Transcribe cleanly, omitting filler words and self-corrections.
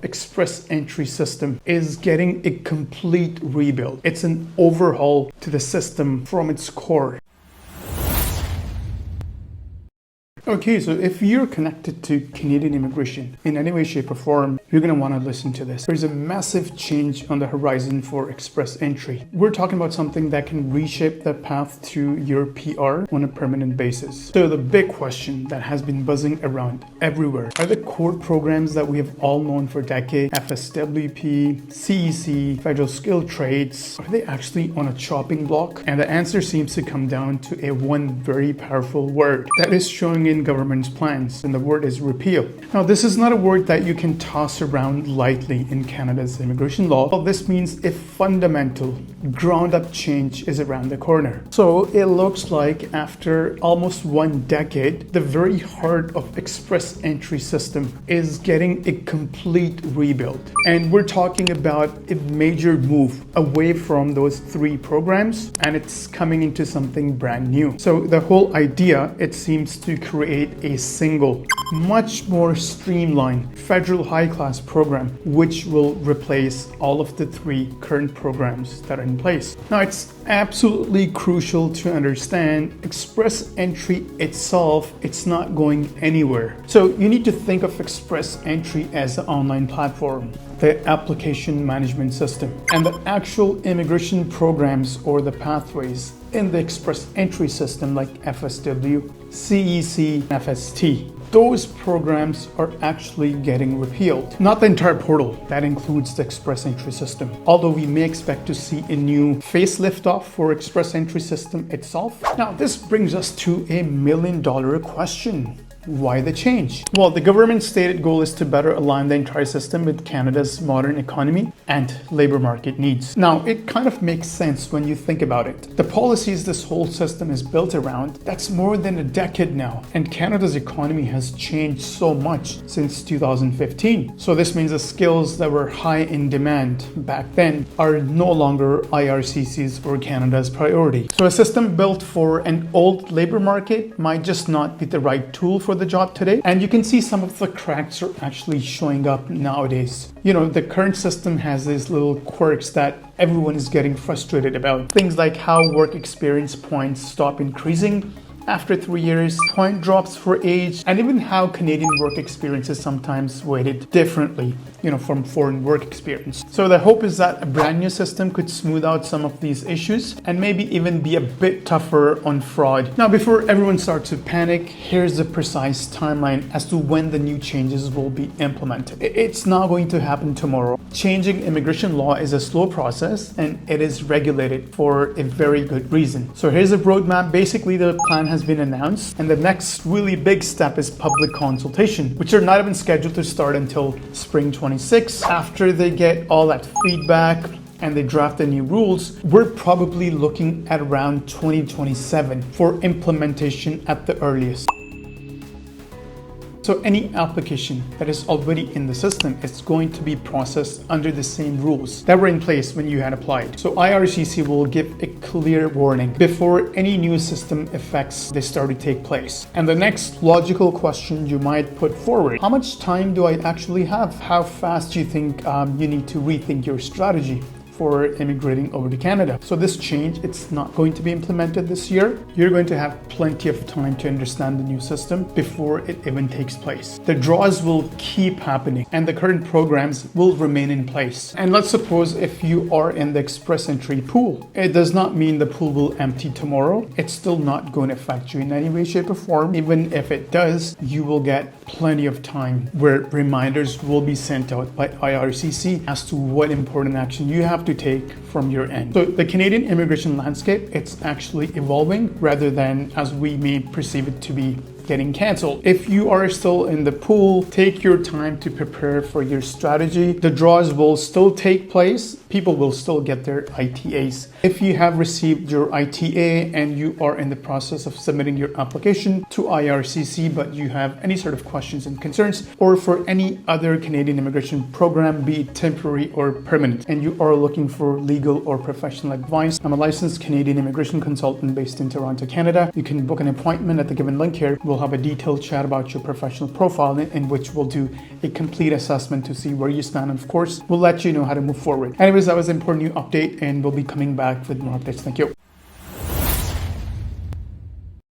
Express entry system is getting a complete rebuild. It's an overhaul to the system from its core. Okay, so if you're connected to Canadian immigration in any way, shape, or form, you're going to want to listen to this. There's a massive change on the horizon for express entry. We're talking about something that can reshape the path to your PR on a permanent basis. So the big question that has been buzzing around everywhere are the core programs that we have all known for decades, FSWP, CEC, federal skilled trades, are they actually on a chopping block? And the answer seems to come down to a one very powerful word that is showing in government's plans, and the word is repeal. Now, this is not a word that you can toss around lightly in Canada's immigration law. Well, this means a fundamental, ground-up change is around the corner. So it looks like after almost 1 decade, the very heart of express entry system is getting a complete rebuild. And we're talking about a major move away from those 3 programs, and it's coming into something brand new. So the whole idea, it seems to create a single, much more streamlined federal high-class program, which will replace all of the 3 current programs that are in place. Now, it's absolutely crucial to understand express entry itself, it's not going anywhere. So you need to think of express entry as an online platform, the application management system, and the actual immigration programs or the pathways in the express entry system like FSW, CEC, FST. Those programs are actually getting repealed. Not the entire portal, that includes the express entry system. Although we may expect to see a new facelift off for express entry system itself. Now, this brings us to a $1 million question. Why the change? Well, the government's stated goal is to better align the entire system with Canada's modern economy and labor market needs. Now, it kind of makes sense when you think about it. The policies this whole system is built around, that's more than a decade now, and Canada's economy has changed so much since 2015. So this means the skills that were high in demand back then are no longer IRCC's or Canada's priority. So a system built for an old labor market might just not be the right tool for the job today. And you can see some of the cracks are actually showing up nowadays. You know, the current system has these little quirks that everyone is getting frustrated about. Things like how work experience points stop increasing after 3 years, point drops for age, and even how Canadian work experience is sometimes weighted differently, from foreign work experience. So the hope is that a brand new system could smooth out some of these issues and maybe even be a bit tougher on fraud. Now, before everyone starts to panic, here's the precise timeline as to when the new changes will be implemented. It's not going to happen tomorrow. Changing immigration law is a slow process, and it is regulated for a very good reason. So here's a roadmap. Basically, the plan has been announced, and the next really big step is public consultation, which are not even scheduled to start until spring 26. After they get all that feedback and they draft the new rules, we're probably looking at around 2027 for implementation at the earliest. So any application that is already in the system is going to be processed under the same rules that were in place when you had applied. So IRCC will give a clear warning before any new system effects they start to take place. And the next logical question you might put forward, how much time do I actually have? How fast do you think you need to rethink your strategy for immigrating over to Canada? So this change, it's not going to be implemented this year. You're going to have plenty of time to understand the new system before it even takes place. The draws will keep happening and the current programs will remain in place. And let's suppose if you are in the express entry pool, it does not mean the pool will empty tomorrow. It's still not going to affect you in any way, shape, or form. Even if it does, you will get plenty of time where reminders will be sent out by IRCC as to what important action you have to take from your end. So the Canadian immigration landscape, it's actually evolving rather than as we may perceive it to be getting canceled. If you are still in the pool, take your time to prepare for your strategy. The draws will still take place. People will still get their ITAs. If you have received your ITA and you are in the process of submitting your application to IRCC, but you have any sort of questions and concerns, or for any other Canadian immigration program, be it temporary or permanent, and you are looking for legal or professional advice, I'm a licensed Canadian immigration consultant based in Toronto, Canada. You can book an appointment at the given link here. We'll have a detailed chat about your professional profile in which we'll do a complete assessment to see where you stand. And of course, we'll let you know how to move forward. Anyways, that was an important new update, and we'll be coming back with more updates. Thank you.